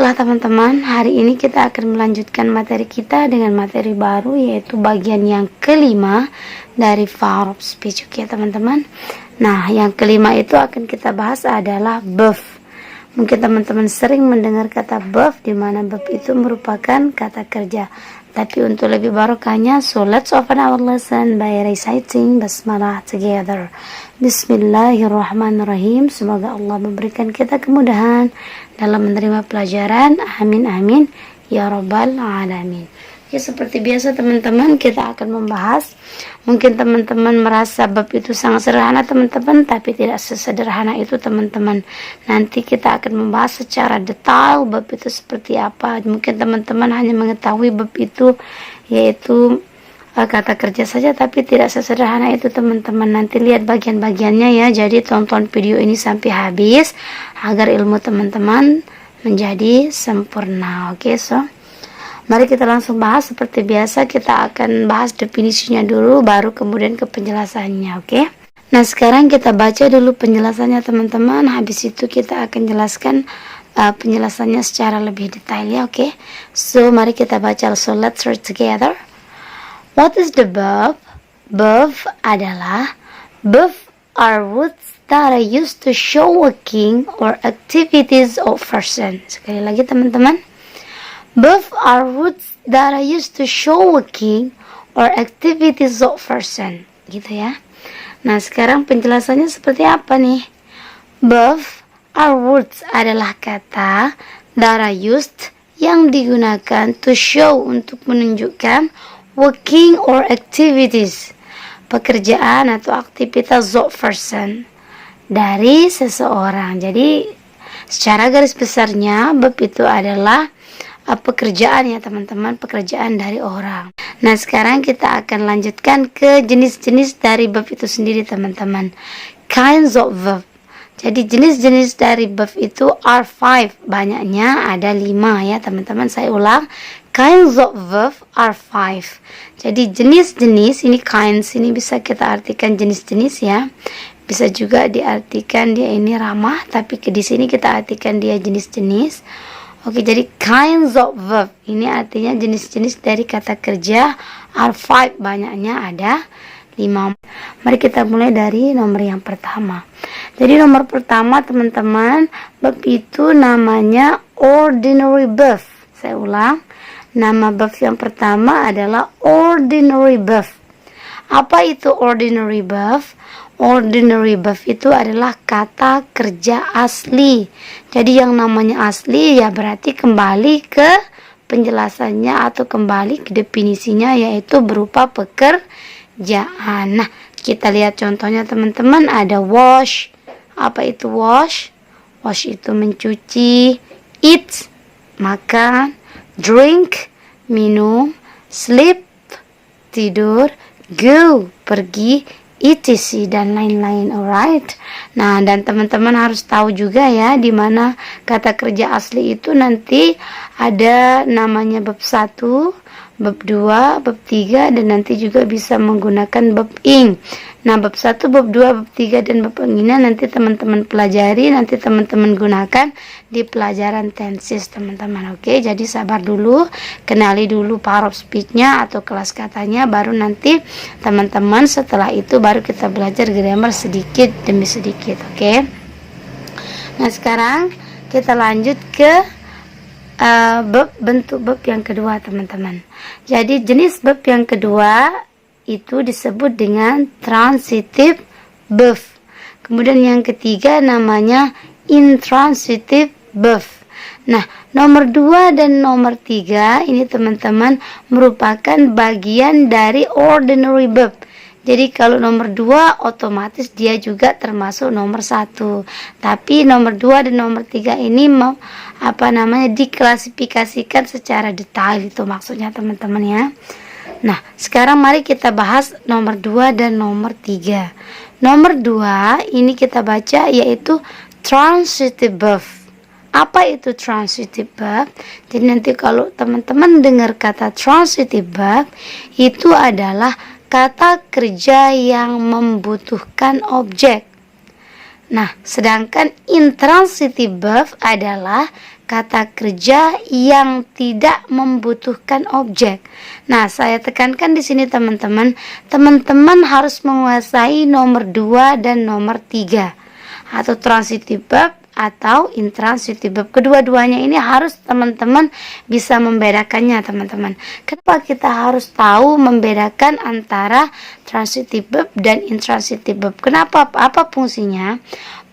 Baiklah teman-teman, hari ini kita akan melanjutkan materi kita dengan materi baru, yaitu bagian yang kelima dari verb of speech. Oke teman-teman. Nah, yang kelima itu akan kita bahas adalah verb. Mungkin teman-teman sering mendengar kata verb, di mana verb itu merupakan kata kerja. Tapi untuk lebih barokahnya, so let's open our lesson by reciting basmalah together. Bismillahirrahmanirrahim. Semoga Allah memberikan kita kemudahan dalam menerima pelajaran. Amin amin ya rabbal alamin. Ya, seperti biasa teman-teman, kita akan membahas. Mungkin teman-teman merasa bab itu sangat sederhana teman-teman, tapi tidak sesederhana itu teman-teman. Nanti kita akan membahas secara detail bab itu seperti apa. Mungkin teman-teman hanya mengetahui bab itu yaitu kata kerja saja, tapi tidak sesederhana itu teman-teman. Nanti lihat bagian-bagiannya ya. Jadi tonton video ini sampai habis agar ilmu teman-teman menjadi sempurna. Oke, so mari kita langsung bahas. Seperti biasa kita akan bahas definisinya dulu, baru kemudian ke penjelasannya. Oke. Nah, sekarang kita baca dulu penjelasannya teman-teman. Habis itu kita akan jelaskan penjelasannya secara lebih detail ya. Oke. So mari kita baca. So let's read together. What is the verb? Verb adalah, verb are words that are used to show working or activities of person. Sekali lagi teman-teman. Verb are words that are used to show working or activities of person. Gitu ya. Nah, sekarang penjelasannya seperti apa nih? Verb are words adalah kata that are used yang digunakan to show untuk menunjukkan working or activities, pekerjaan atau aktivitas of person, dari seseorang. Jadi secara garis besarnya verb itu adalah pekerjaan ya teman-teman, pekerjaan dari orang. Nah, sekarang kita akan lanjutkan ke jenis-jenis dari verb itu sendiri teman-teman. Kinds of verb. Jadi jenis-jenis dari verb itu are 5. Banyaknya ada 5 ya teman-teman. Saya ulang. Kinds of verb are 5. Jadi jenis-jenis, ini kinds, ini bisa kita artikan jenis-jenis ya. Bisa juga diartikan dia ini ramah, tapi di sini kita artikan dia jenis-jenis. Oke, jadi kinds of verb ini artinya jenis-jenis dari kata kerja are 5, banyaknya ada 5. Mari kita mulai dari nomor yang pertama. Jadi nomor pertama teman-teman, verb itu namanya ordinary verb. Saya ulang, nama verb yang pertama adalah ordinary verb. Apa itu ordinary verb? Ordinary verb itu adalah kata kerja asli. Jadi yang namanya asli ya berarti kembali ke penjelasannya atau kembali ke definisinya, yaitu berupa pekerjaan. Nah, kita lihat contohnya teman-teman. Ada wash. Apa itu wash? Wash itu mencuci. Eat, makan. Drink, minum. Sleep, tidur. Go, pergi, etc dan lain-lain. Alright. Nah, dan teman-teman harus tahu juga ya, di mana kata kerja asli itu nanti ada namanya bab 1, bab 2, bab 3, dan nanti juga bisa menggunakan bab ing. Nah, bab 1, bab 2, bab 3 dan bab ing ini nanti teman-teman pelajari, nanti teman-teman gunakan di pelajaran tenses teman-teman. Oke, jadi sabar dulu, kenali dulu verb of speech-nya atau kelas katanya, baru nanti teman-teman setelah itu baru kita belajar grammar sedikit demi sedikit. Oke. Nah, sekarang kita lanjut ke bentuk verb yang kedua teman-teman. Jadi jenis verb yang kedua itu disebut dengan transitive verb. Kemudian yang ketiga namanya intransitive verb. Nah, nomor 2 dan nomor 3 ini teman-teman merupakan bagian dari ordinary verb. Jadi kalau nomor 2 otomatis dia juga termasuk nomor 1. Tapi nomor 2 dan nomor 3 ini diklasifikasikan secara detail, itu maksudnya teman-teman ya. Nah, sekarang mari kita bahas nomor 2 dan nomor 3. Nomor 2 ini kita baca yaitu transitive verb. Apa itu transitive verb? Jadi nanti kalau teman-teman dengar kata transitive verb, itu adalah kata kerja yang membutuhkan objek. Nah, sedangkan intransitive verb adalah kata kerja yang tidak membutuhkan objek. Nah, saya tekankan di sini teman-teman, teman-teman harus menguasai nomor 2 dan nomor 3, atau transitive verb atau intransitive verb. Kedua-duanya ini harus teman-teman bisa membedakannya, teman-teman. Kenapa kita harus tahu membedakan antara transitive verb dan intransitive verb? Kenapa? Apa fungsinya?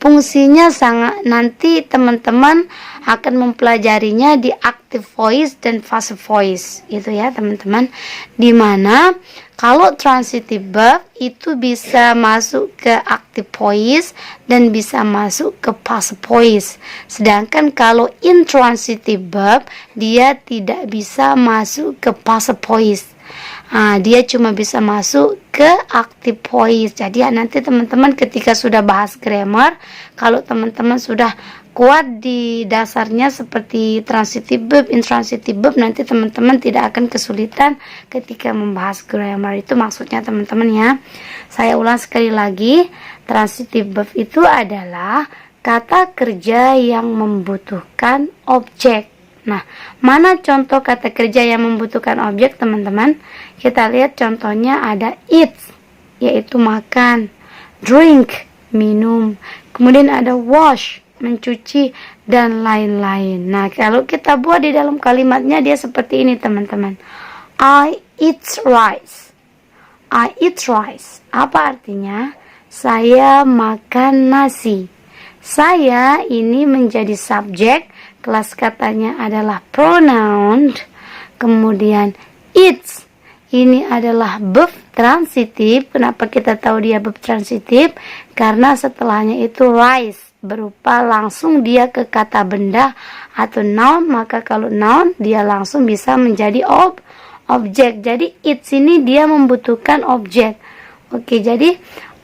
Fungsinya sangat, nanti teman-teman akan mempelajarinya di active voice dan passive voice, gitu ya teman-teman. Dimana kalau transitive verb itu bisa masuk ke active voice dan bisa masuk ke passive voice. Sedangkan kalau intransitive verb dia tidak bisa masuk ke passive voice. Dia cuma bisa masuk ke active voice. Jadi nanti teman-teman ketika sudah bahas grammar, kalau teman-teman sudah kuat di dasarnya seperti transitive verb, intransitive verb, nanti teman-teman tidak akan kesulitan ketika membahas grammar. Itu maksudnya teman-teman ya. Saya ulang sekali lagi, transitive verb itu adalah kata kerja yang membutuhkan objek. Nah, mana contoh kata kerja yang membutuhkan objek, teman-teman? Kita lihat contohnya ada eat, yaitu makan, drink, minum, kemudian ada wash, mencuci, dan lain-lain. Nah, kalau kita buat di dalam kalimatnya dia seperti ini, teman-teman. I eat rice. I eat rice. Apa artinya? Saya makan nasi. Saya ini menjadi subjek, kelas katanya adalah pronoun, kemudian eats ini adalah verb transitif. Kenapa kita tahu dia verb transitif? Karena setelahnya itu rice, berupa langsung dia ke kata benda atau noun, maka kalau noun dia langsung bisa menjadi objek. Jadi eats ini dia membutuhkan objek. Oke, jadi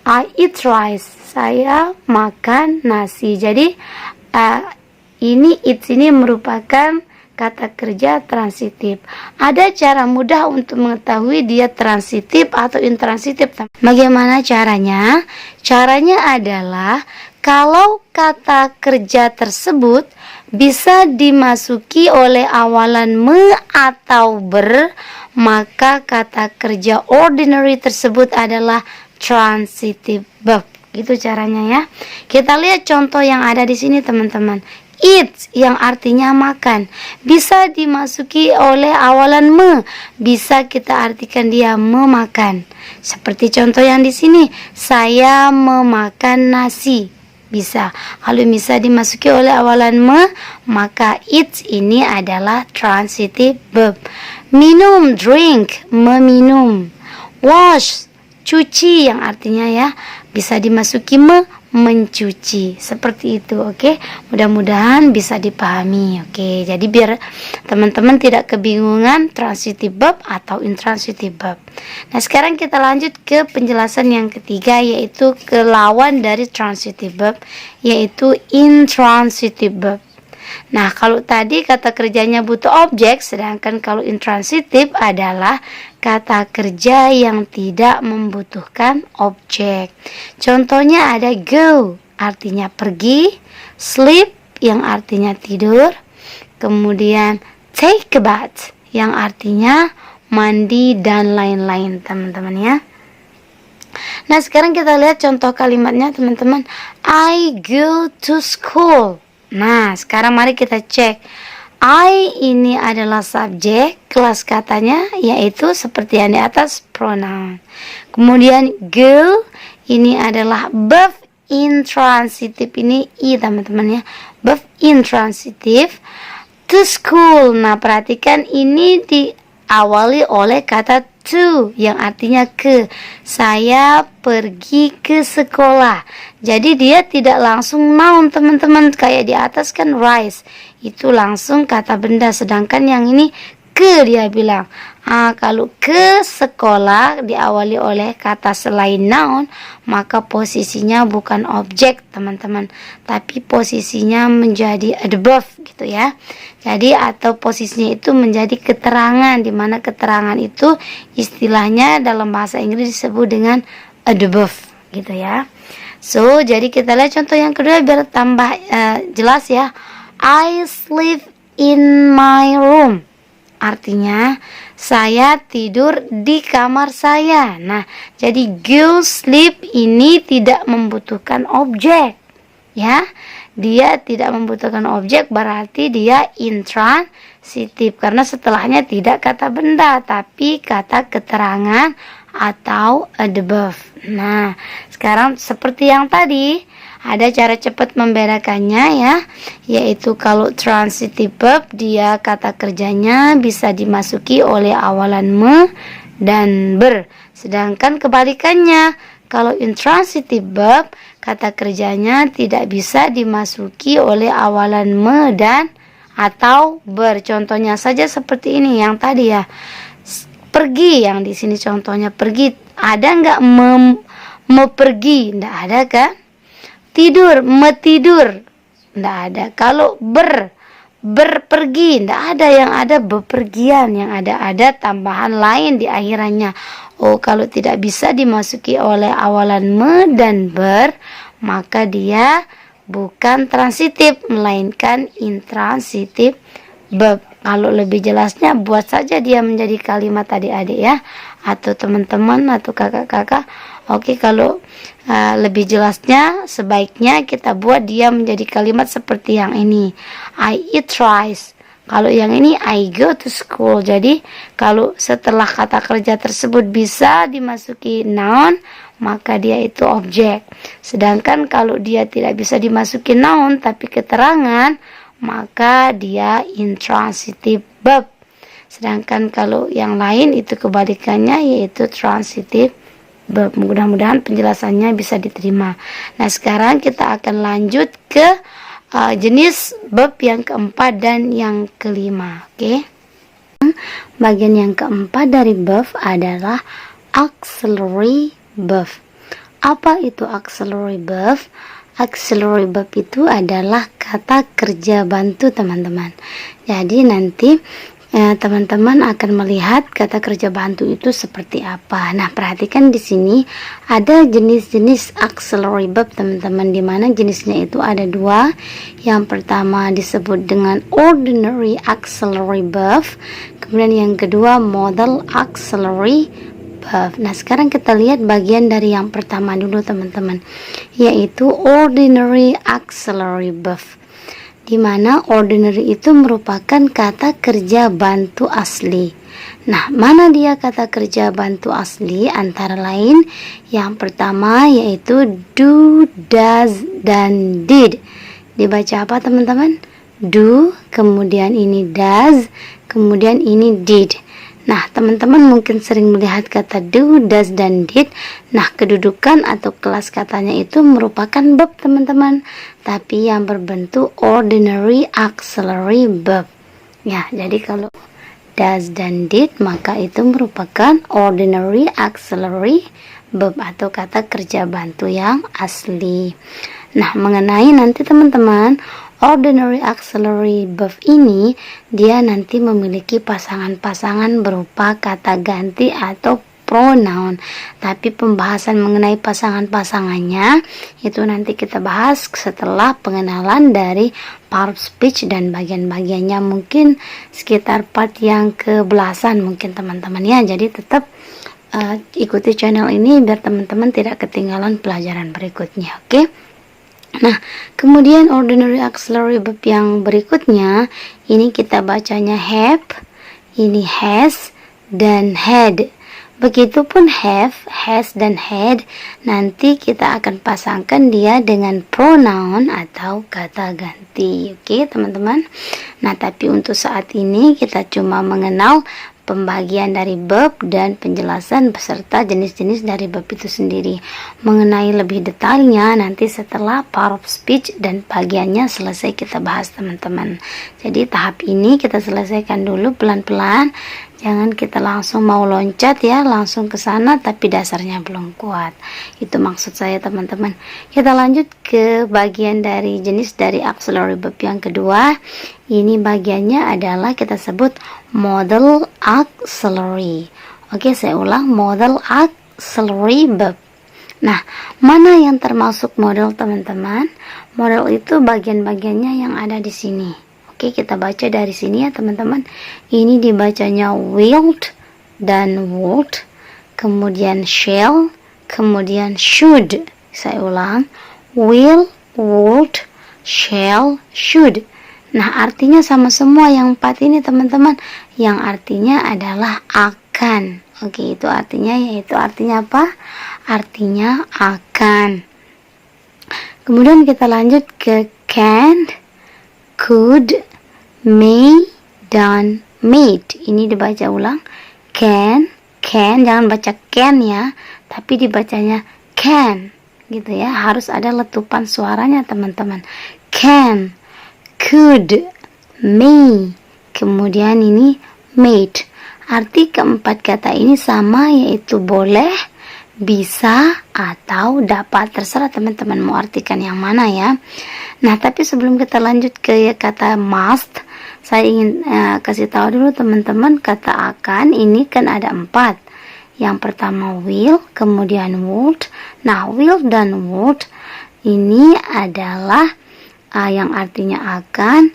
I eat rice, saya makan nasi. Jadi ini eats ini merupakan kata kerja transitif. Ada cara mudah untuk mengetahui dia transitif atau intransitif. Bagaimana caranya? Caranya adalah kalau kata kerja tersebut bisa dimasuki oleh awalan me atau ber, maka kata kerja ordinary tersebut adalah transitive verb. Gitu caranya ya. Kita lihat contoh yang ada di sini, teman-teman. Eat yang artinya makan bisa dimasuki oleh awalan me, bisa kita artikan dia memakan. Seperti contoh yang di sini, saya memakan nasi. Bisa. Kalau bisa dimasuki oleh awalan me, maka eat ini adalah transitive verb. Minum, drink, meminum. Wash, cuci yang artinya ya bisa dimasuki me, mencuci. Seperti itu, oke. Mudah-mudahan bisa dipahami, oke. Jadi biar teman-teman tidak kebingungan transitive verb atau intransitive verb. Nah, sekarang kita lanjut ke penjelasan yang ketiga, yaitu ke lawan dari transitive verb, yaitu intransitive verb. Nah, kalau tadi kata kerjanya butuh objek, sedangkan kalau intransitif adalah kata kerja yang tidak membutuhkan objek. Contohnya ada go, artinya pergi, sleep, yang artinya tidur, kemudian take a bath, yang artinya mandi, dan lain-lain, teman-teman ya. Nah, sekarang kita lihat contoh kalimatnya, teman-teman. I go to school. Nah, sekarang mari kita cek. I ini adalah subjek, kelas katanya yaitu seperti yang di atas, pronoun. Kemudian go ini adalah verb intransitif, ini i, teman-teman ya. Verb intransitif. To school. Nah, perhatikan ini diawali oleh kata to yang artinya ke. Saya pergi ke sekolah. Jadi dia tidak langsung noun, teman-teman. Kayak di atas kan rice, itu langsung kata benda. Sedangkan yang ini ke, dia bilang. Kalau ke sekolah diawali oleh kata selain noun, maka posisinya bukan objek, teman-teman, tapi posisinya menjadi adverb gitu ya. Jadi atau posisinya itu menjadi keterangan, di mana keterangan itu istilahnya dalam bahasa Inggris disebut dengan adverb gitu ya. So, jadi kita lihat contoh yang kedua biar tambah jelas ya. I sleep in my room. Artinya saya tidur di kamar saya. Nah, jadi go sleep ini tidak membutuhkan objek. Ya, dia tidak membutuhkan objek, berarti dia intransitif karena setelahnya tidak kata benda tapi kata keterangan atau adverb. Nah, sekarang seperti yang tadi, ada cara cepat membedakannya ya, yaitu kalau transitive verb dia kata kerjanya bisa dimasuki oleh awalan me dan ber. Sedangkan kebalikannya, kalau intransitive verb kata kerjanya tidak bisa dimasuki oleh awalan me dan atau ber. Contohnya saja seperti ini yang tadi ya. Pergi, yang di sini contohnya pergi. Ada nggak me pergi? Nggak ada kan? Tidur, me tidur. Nggak ada. Kalau berpergi, nggak ada, yang ada bepergian, yang ada tambahan lain di akhirannya. Oh, kalau tidak bisa dimasuki oleh awalan me dan ber, maka dia bukan transitif melainkan intransitif verb. Kalau lebih jelasnya buat saja dia menjadi kalimat adik-adik ya, atau teman-teman atau kakak-kakak. Oke, kalau lebih jelasnya sebaiknya kita buat dia menjadi kalimat seperti yang ini. I eat rice. Kalau yang ini I go to school. Jadi kalau setelah kata kerja tersebut bisa dimasuki noun, maka dia itu objek. Sedangkan kalau dia tidak bisa dimasuki noun tapi keterangan, maka dia intransitive verb. Sedangkan kalau yang lain itu kebalikannya, yaitu transitive verb. Mudah-mudahan penjelasannya bisa diterima. Nah, sekarang kita akan lanjut ke jenis verb yang keempat dan yang kelima. Oke. Bagian yang keempat dari verb adalah auxiliary verb. Apa itu auxiliary verb? Auxiliary verb itu adalah kata kerja bantu, teman-teman. Jadi nanti teman-teman akan melihat kata kerja bantu itu seperti apa. Nah, perhatikan di sini ada jenis-jenis auxiliary verb, teman-teman, di mana jenisnya itu ada dua. Yang pertama disebut dengan ordinary auxiliary verb, kemudian yang kedua modal auxiliary verb. Nah, sekarang kita lihat bagian dari yang pertama dulu, teman-teman, yaitu ordinary auxiliary verb, di mana ordinary itu merupakan kata kerja bantu asli. Nah, mana dia kata kerja bantu asli? Antara lain yang pertama yaitu do, does, dan did. Dibaca apa, teman-teman? Do, kemudian ini does, kemudian ini did. Nah, teman-teman mungkin sering melihat kata do, does, dan did. Nah, kedudukan atau kelas katanya itu merupakan verb, teman-teman, tapi yang berbentuk ordinary auxiliary verb. Ya, jadi kalau does dan did, maka itu merupakan ordinary auxiliary verb atau kata kerja bantu yang asli. Nah, mengenai nanti teman-teman ordinary auxiliary verb ini, dia nanti memiliki pasangan-pasangan berupa kata ganti atau pronoun. Tapi pembahasan mengenai pasangan-pasangannya itu nanti kita bahas setelah pengenalan dari part of speech dan bagian-bagiannya, mungkin sekitar part yang ke-belasan mungkin, teman-teman ya. Jadi tetap ikuti channel ini biar teman-teman tidak ketinggalan pelajaran berikutnya. Oke? Nah, kemudian ordinary auxiliary verb yang berikutnya, ini kita bacanya have, ini has, dan had. Begitupun have, has, dan had, nanti kita akan pasangkan dia dengan pronoun atau kata ganti. Oke, teman-teman. Nah, tapi untuk saat ini kita cuma mengenal pembagian dari verb dan penjelasan beserta jenis-jenis dari verb itu sendiri. Mengenai lebih detailnya nanti setelah part of speech dan bagiannya selesai kita bahas, teman-teman. Jadi tahap ini kita selesaikan dulu pelan-pelan. Jangan kita langsung mau loncat ya, langsung ke sana tapi dasarnya belum kuat. Itu maksud saya, teman-teman. Kita lanjut ke bagian dari jenis dari auxiliary verb yang kedua. Ini bagiannya adalah kita sebut modal auxiliary. Oke, saya ulang, modal auxiliary verb. Nah, mana yang termasuk model teman-teman? Model itu bagian-bagiannya yang ada di sini. Oke, kita baca dari sini ya teman-teman. Ini dibacanya willed dan would, kemudian shall, kemudian should. Saya ulang, will, would, shall, should. Nah, artinya sama semua yang 4 ini teman-teman. Yang artinya adalah akan. Oke, itu artinya, yaitu artinya apa? Artinya akan. Kemudian kita lanjut ke can, could, may, dan made. Ini dibaca ulang. Can, jangan baca can ya, tapi dibacanya can, gitu ya. Harus ada letupan suaranya teman-teman. Can, could, may, kemudian ini made. Arti keempat kata ini sama, yaitu boleh, bisa, atau dapat. Terserah teman-teman mau artikan yang mana ya. Nah, tapi sebelum kita lanjut ke kata must, saya ingin kasih tahu dulu teman-teman, kata akan ini kan ada 4. Yang pertama will, kemudian would. Nah, will dan would ini adalah yang artinya akan.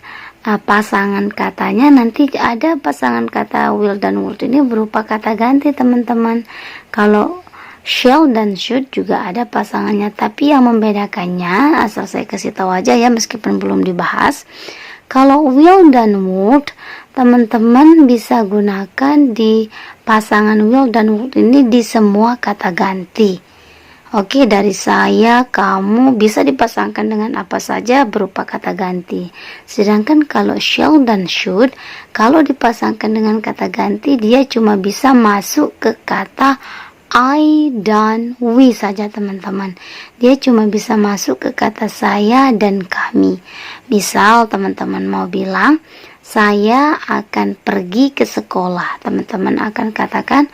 Pasangan katanya nanti ada pasangan kata will dan would ini berupa kata ganti teman-teman. Kalau shall dan should juga ada pasangannya, tapi yang membedakannya, asal saya kasih tahu aja ya meskipun belum dibahas. Kalau will dan would, teman-teman bisa gunakan di pasangan will dan would ini di semua kata ganti. Oke, dari saya, kamu bisa dipasangkan dengan apa saja berupa kata ganti. Sedangkan kalau shall dan should, kalau dipasangkan dengan kata ganti, dia cuma bisa masuk ke kata I dan we saja teman-teman. Dia cuma bisa masuk ke kata saya dan kami. Misal teman-teman mau bilang, saya akan pergi ke sekolah. Teman-teman akan katakan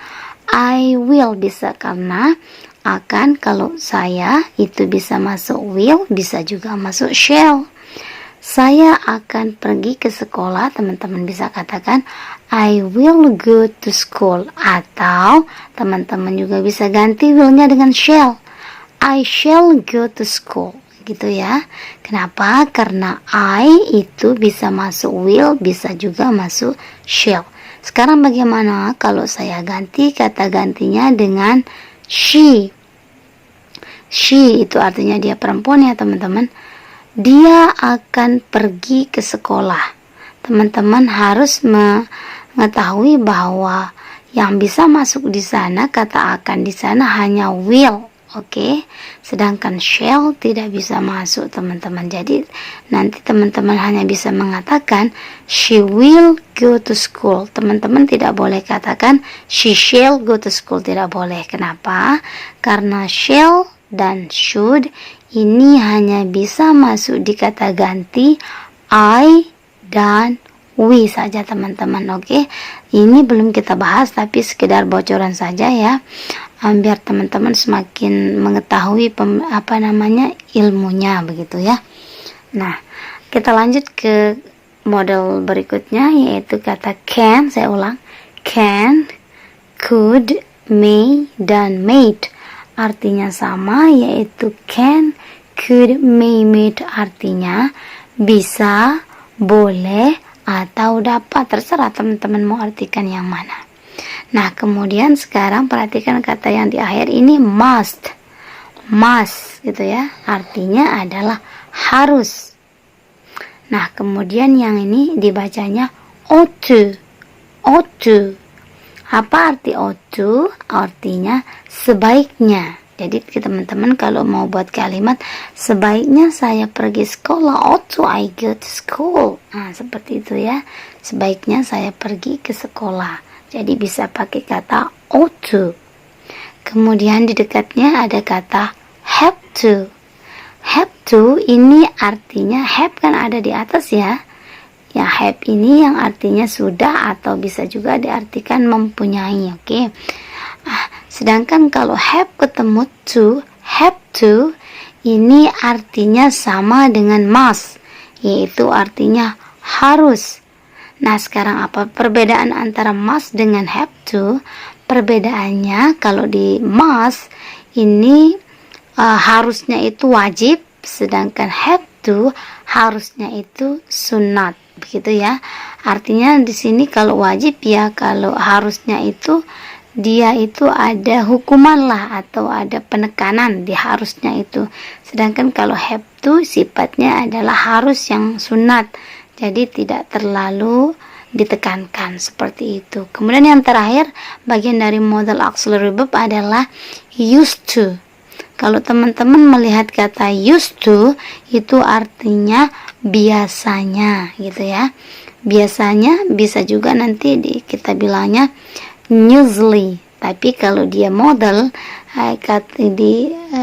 I will, bisa, karena akan kalau saya itu bisa masuk will, bisa juga masuk shall. Saya akan pergi ke sekolah, teman-teman bisa katakan I will go to school, atau teman-teman juga bisa ganti willnya dengan shall. I shall go to school, gitu ya. Kenapa? Karena I itu bisa masuk will, bisa juga masuk shall. Sekarang bagaimana kalau saya ganti kata gantinya dengan she? She itu artinya dia perempuan ya teman-teman. Dia akan pergi ke sekolah. Teman-teman harus mengetahui bahwa yang bisa masuk di sana, kata akan di sana hanya will. Oke, sedangkan shall tidak bisa masuk teman-teman. Jadi nanti teman-teman hanya bisa mengatakan she will go to school. Teman-teman tidak boleh katakan she shall go to school, tidak boleh. Kenapa? Karena shall dan should ini hanya bisa masuk di kata ganti I dan we saja teman-teman. Oke, ini belum kita bahas tapi sekedar bocoran saja ya, biar teman-teman semakin mengetahui ilmunya begitu ya. Nah, kita lanjut ke model berikutnya, yaitu kata can. Saya ulang, can, could, may, dan made. Artinya sama, yaitu can, could, may, made artinya bisa, boleh, atau dapat. Terserah teman-teman mau artikan yang mana. Nah, kemudian sekarang perhatikan kata yang di akhir ini must. Must gitu ya. Artinya adalah harus. Nah, kemudian yang ini dibacanya ought to. Ought to. Apa arti ought to? Artinya sebaiknya. Jadi teman-teman kalau mau buat kalimat sebaiknya saya pergi sekolah, ought to I go to school. Nah, seperti itu ya. Sebaiknya saya pergi ke sekolah. Jadi bisa pakai kata ought to. Kemudian di dekatnya ada kata have to. Have to ini artinya have kan ada di atas ya. Ya, have ini yang artinya sudah atau bisa juga diartikan mempunyai. Oke. Sedangkan kalau have ketemu have to ini artinya sama dengan must, yaitu artinya harus. Nah, sekarang apa perbedaan antara must dengan have to? Perbedaannya kalau di must ini harusnya itu wajib, sedangkan have to harusnya itu sunat, begitu ya. Artinya di sini kalau wajib ya, kalau harusnya itu dia itu ada hukuman lah atau ada penekanan di harusnya itu. Sedangkan kalau have to sifatnya adalah harus yang sunat, jadi tidak terlalu ditekankan seperti itu. Kemudian yang terakhir, bagian dari modal auxiliary verb adalah used to. Kalau teman-teman melihat kata used to, itu artinya biasanya gitu ya. Biasanya bisa juga nanti kita bilangnya usually. Tapi kalau dia modal,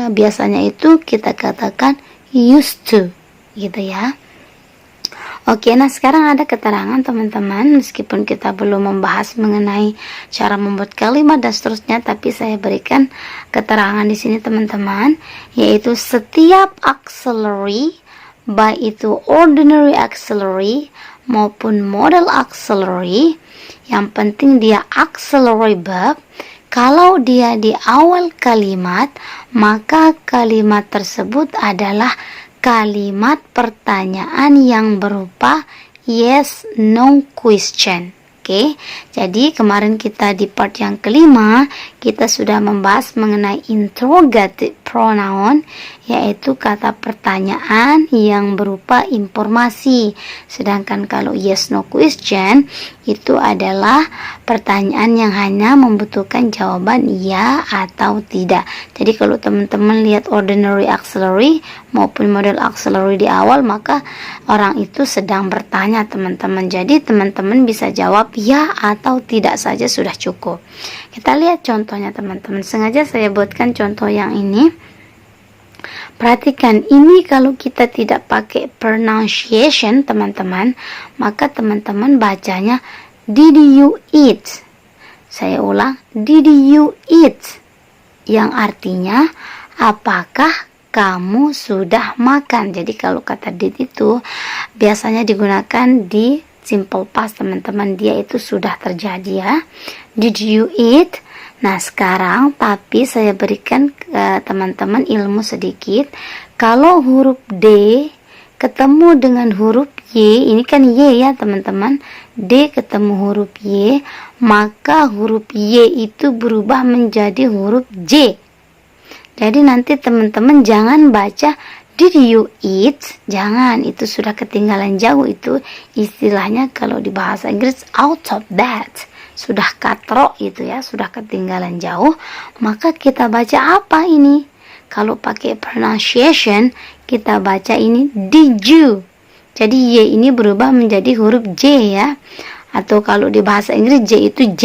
biasanya itu kita katakan used to gitu ya. Oke, nah sekarang ada keterangan teman-teman, meskipun kita belum membahas mengenai cara membuat kalimat dan seterusnya, tapi saya berikan keterangan di sini teman-teman, yaitu setiap auxiliary, baik itu ordinary auxiliary maupun modal auxiliary, yang penting dia auxiliary verb, kalau dia di awal kalimat, maka kalimat tersebut adalah kalimat pertanyaan yang berupa yes no question. Oke, jadi kemarin kita di part yang kelima kita sudah membahas mengenai interrogative pronoun, yaitu kata pertanyaan yang berupa informasi. Sedangkan kalau yes no question itu adalah pertanyaan yang hanya membutuhkan jawaban ya atau tidak. Jadi kalau teman-teman lihat ordinary auxiliary maupun model auxiliary di awal, maka orang itu sedang bertanya teman-teman. Jadi teman-teman bisa jawab ya atau tidak saja sudah cukup. Kita lihat contohnya teman-teman. Sengaja saya buatkan contoh yang ini. Perhatikan, ini kalau kita tidak pakai pronunciation teman-teman, maka teman-teman bacanya did you eat. Saya ulang, did you eat, yang artinya apakah kamu sudah makan. Jadi kalau kata did itu biasanya digunakan di simple past teman-teman, dia itu sudah terjadi ya. Did you eat? Nah sekarang tapi saya berikan ke teman-teman ilmu sedikit. Kalau huruf D ketemu dengan huruf Y, ini kan Y ya teman-teman, D ketemu huruf Y, maka huruf Y itu berubah menjadi huruf J. Jadi nanti teman-teman jangan baca did you eat, jangan, itu sudah ketinggalan jauh. Itu istilahnya kalau di bahasa Inggris out of that, sudah katrok itu ya, sudah ketinggalan jauh. Maka kita baca apa ini? Kalau pakai pronunciation kita baca ini did you. Jadi Y ini berubah menjadi huruf J ya. Atau kalau di bahasa Inggris J itu J.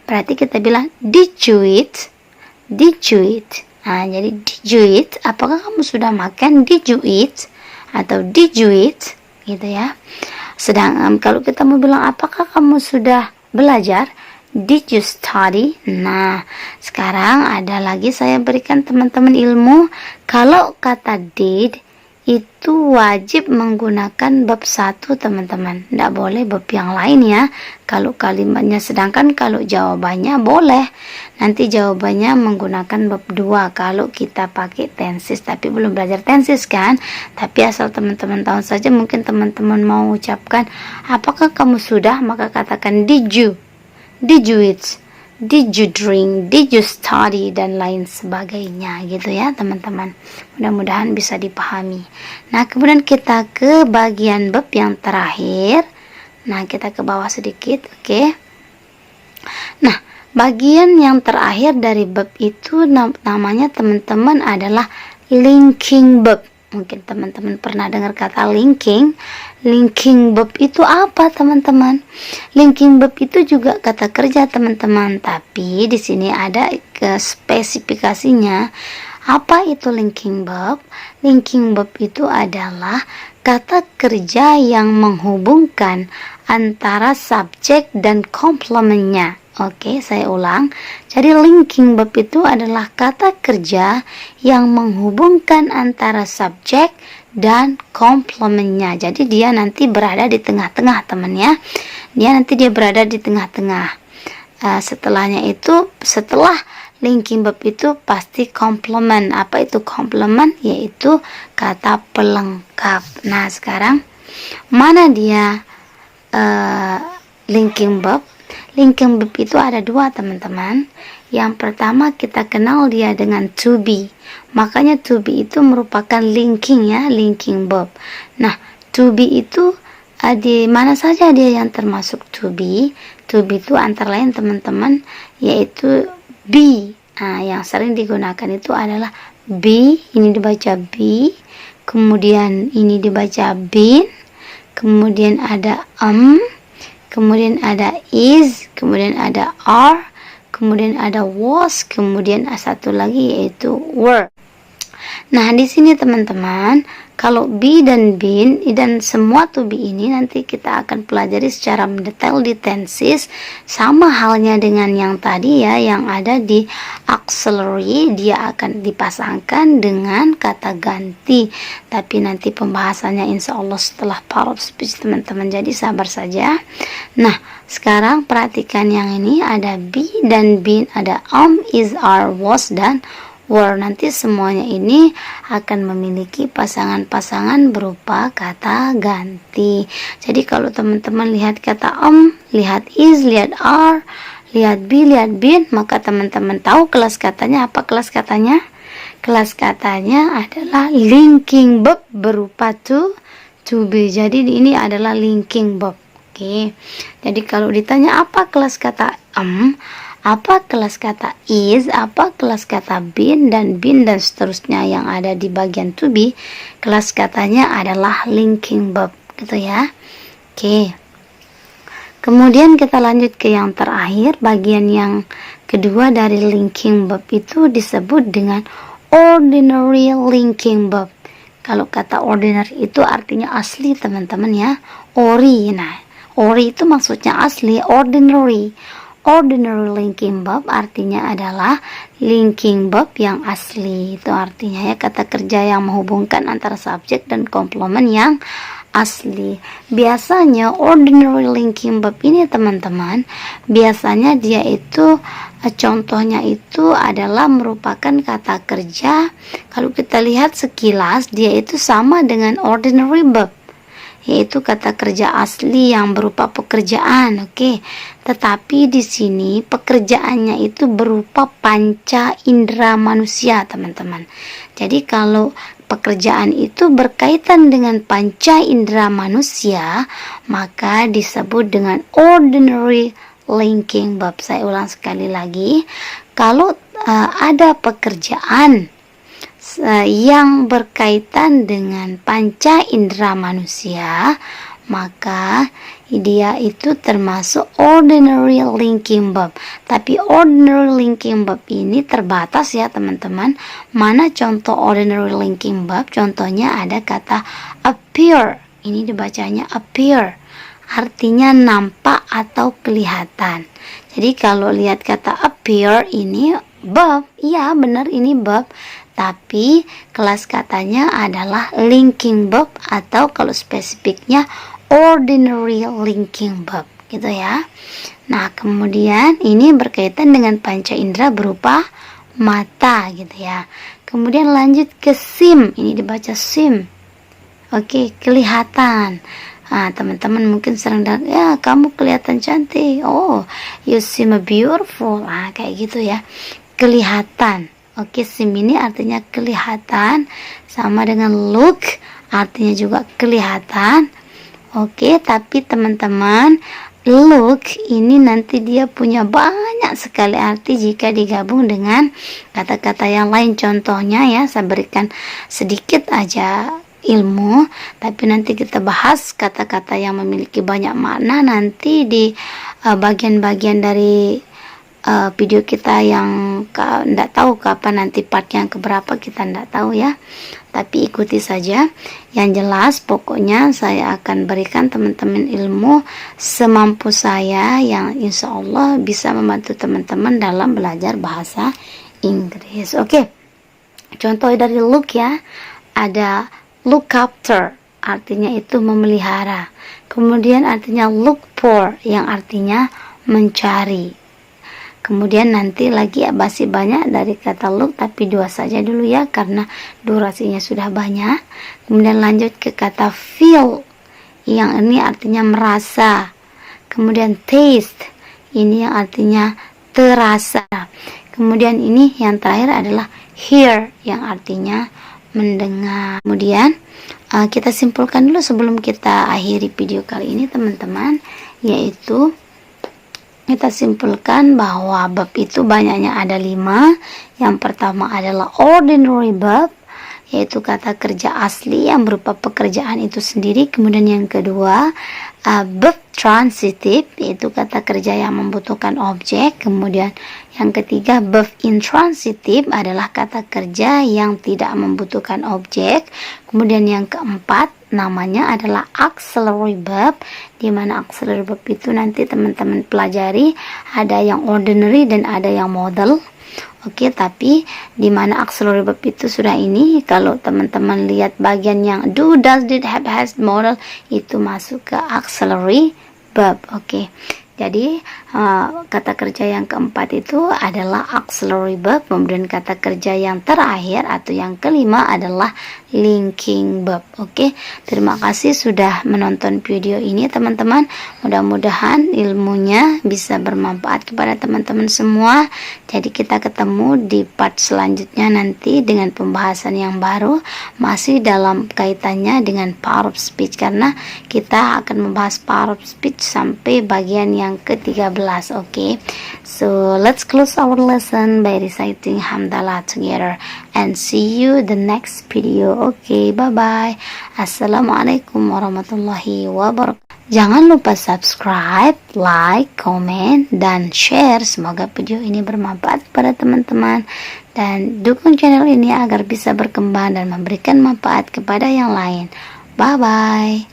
Berarti kita bilang did you eat? Did you eat? Nah, jadi did you eat? Apakah kamu sudah makan? Did you eat? Atau did you eat? Gitu ya. Sedang kalau kita mau bilang apakah kamu sudah belajar? Did you study? Nah, sekarang ada lagi saya berikan teman-teman ilmu. Kalau kata did itu wajib menggunakan bab 1 teman-teman, tidak boleh bab yang lain ya kalau kalimatnya. Sedangkan kalau jawabannya boleh, nanti jawabannya menggunakan bab 2 kalau kita pakai tenses. Tapi belum belajar tenses kan, tapi asal teman-teman tahu saja. Mungkin teman-teman mau ucapkan apakah kamu sudah, maka katakan did you eat, did you drink, did you study, dan lain sebagainya gitu ya teman-teman. Mudah-mudahan bisa dipahami. Nah kemudian kita ke bagian bab yang terakhir. Nah kita ke bawah sedikit, oke. Nah bagian yang terakhir dari bab itu namanya teman-teman adalah linking verb. Mungkin teman-teman pernah dengar kata linking. Linking verb itu apa teman-teman? Linking verb itu juga kata kerja teman-teman, tapi di sini ada spesifikasinya. Apa itu linking verb? Linking verb itu adalah kata kerja yang menghubungkan antara subjek dan komplementnya. Oke, saya ulang. Jadi linking verb itu adalah kata kerja yang menghubungkan antara subjek dan komplementnya. Jadi dia nanti berada di tengah-tengah teman ya. Dia berada di tengah-tengah. setelahnya itu, setelah linking verb itu pasti komplement. Apa itu komplement? Yaitu kata pelengkap. Nah, sekarang mana dia linking verb? Linking verb itu ada dua, teman-teman. Yang pertama kita kenal dia dengan to be. Makanya to be itu merupakan linking ya, linking verb. Nah, to be itu di mana saja dia yang termasuk to be? To be itu antara lain, teman-teman, yaitu be. Nah, yang sering digunakan itu adalah be, ini dibaca be, kemudian ini dibaca been, kemudian ada kemudian ada is, kemudian ada are, kemudian ada was, kemudian satu lagi yaitu were. Nah, di sini teman-teman, kalau be dan been dan semua to be ini nanti kita akan pelajari secara mendetail di tenses, sama halnya dengan yang tadi ya, yang ada di auxiliary, dia akan dipasangkan dengan kata ganti. Tapi nanti pembahasannya insya Allah setelah part of speech, teman-teman, jadi sabar saja. Nah, sekarang perhatikan yang ini, ada be dan been, ada is, are, was, dan were. Nanti semuanya ini akan memiliki pasangan-pasangan berupa kata ganti. Jadi kalau teman-teman lihat kata lihat is, lihat are, lihat be, lihat been, maka teman-teman tahu kelas katanya apa. Kelas katanya? Kelas katanya adalah linking verb berupa to be. Jadi ini adalah linking verb. Oke. Jadi kalau ditanya apa kelas kata apa kelas kata is, apa kelas kata been dan seterusnya yang ada di bagian to be, kelas katanya adalah linking verb, gitu ya. Oke. Kemudian kita lanjut ke yang terakhir, bagian yang kedua dari linking verb itu disebut dengan ordinary linking verb. Kalau kata ordinary itu artinya asli, teman-teman ya. Ori. Nah, ori itu maksudnya asli, ordinary. Ordinary linking verb artinya adalah linking verb yang asli. Itu artinya ya, kata kerja yang menghubungkan antara subjek dan komplement yang asli. Biasanya ordinary linking verb ini, teman-teman, biasanya dia itu contohnya itu adalah merupakan kata kerja. Kalau kita lihat sekilas, dia itu sama dengan ordinary verb, yaitu kata kerja asli yang berupa pekerjaan. Oke. Tetapi di sini pekerjaannya itu berupa panca indera manusia, teman-teman. Jadi kalau pekerjaan itu berkaitan dengan panca indera manusia, maka disebut dengan ordinary linking verb. Saya ulang sekali lagi. Kalau ada pekerjaan yang berkaitan dengan panca indera manusia, maka dia itu termasuk ordinary linking verb. Tapi ordinary linking verb ini terbatas ya, teman-teman. Mana contoh ordinary linking verb? Contohnya ada kata appear. Ini dibacanya appear, artinya nampak atau kelihatan. Jadi kalau lihat kata appear ini verb, iya benar ini verb, tapi kelas katanya adalah linking verb atau kalau spesifiknya ordinary linking verb, gitu ya. Nah, kemudian ini berkaitan dengan panca indera berupa mata, gitu ya. Kemudian lanjut ke sim, ini dibaca sim. Oke, kelihatan. Nah, teman-teman mungkin sering dengar, ya kamu kelihatan cantik. Oh, you seem beautiful. Nah, kayak gitu ya. Kelihatan. Oke, sim ini artinya kelihatan, sama dengan look artinya juga kelihatan. Oke, tapi teman-teman, look ini nanti dia punya banyak sekali arti jika digabung dengan kata-kata yang lain. Contohnya ya, saya berikan sedikit aja ilmu, tapi nanti kita bahas kata-kata yang memiliki banyak makna nanti di bagian-bagian dari video kita yang tidak tahu kapan nanti part yang keberapa, kita tidak tahu ya, tapi ikuti saja. Yang jelas pokoknya saya akan berikan teman-teman ilmu semampu saya yang insya Allah bisa membantu teman-teman dalam belajar bahasa Inggris. Oke, contoh dari look ya, ada look after, artinya itu memelihara. Kemudian artinya look for, yang artinya mencari. Kemudian nanti lagi masih banyak dari kata look, tapi 2 saja dulu ya karena durasinya sudah banyak. Kemudian lanjut ke kata feel, yang ini artinya merasa. Kemudian taste, ini yang artinya terasa. Kemudian ini yang terakhir adalah hear, yang artinya mendengar. Kemudian kita simpulkan dulu sebelum kita akhiri video kali ini teman-teman, yaitu kita simpulkan bahwa verb itu banyaknya ada 5. Yang pertama adalah ordinary verb, yaitu kata kerja asli yang berupa pekerjaan itu sendiri. Kemudian yang kedua verb transitive, yaitu kata kerja yang membutuhkan objek. Kemudian yang ketiga verb intransitive adalah kata kerja yang tidak membutuhkan objek. Kemudian yang keempat namanya adalah auxiliary verb, di mana auxiliary verb itu nanti teman-teman pelajari, ada yang ordinary dan ada yang modal. Oke, tapi di mana auxiliary verb itu sudah ini, kalau teman-teman lihat bagian yang do, does, did, have, has, modal, itu masuk ke auxiliary verb. Oke. Jadi kata kerja yang keempat itu adalah auxiliary verb. Kemudian kata kerja yang terakhir atau yang kelima adalah linking verb. Oke, terima kasih sudah menonton video ini teman-teman. Mudah-mudahan ilmunya bisa bermanfaat kepada teman-teman semua. Jadi kita ketemu di part selanjutnya nanti dengan pembahasan yang baru, masih dalam kaitannya dengan power of speech, karena kita akan membahas power of speech sampai bagian yang ke-13. Okay, so let's close our lesson by reciting hamdalah together and see you the next video. Okay, bye bye. Assalamualaikum warahmatullahi wabarakatuh. Jangan lupa subscribe, like, comment, dan share. Semoga video ini bermanfaat pada teman-teman, dan dukung channel ini agar bisa berkembang dan memberikan manfaat kepada yang lain. Bye bye.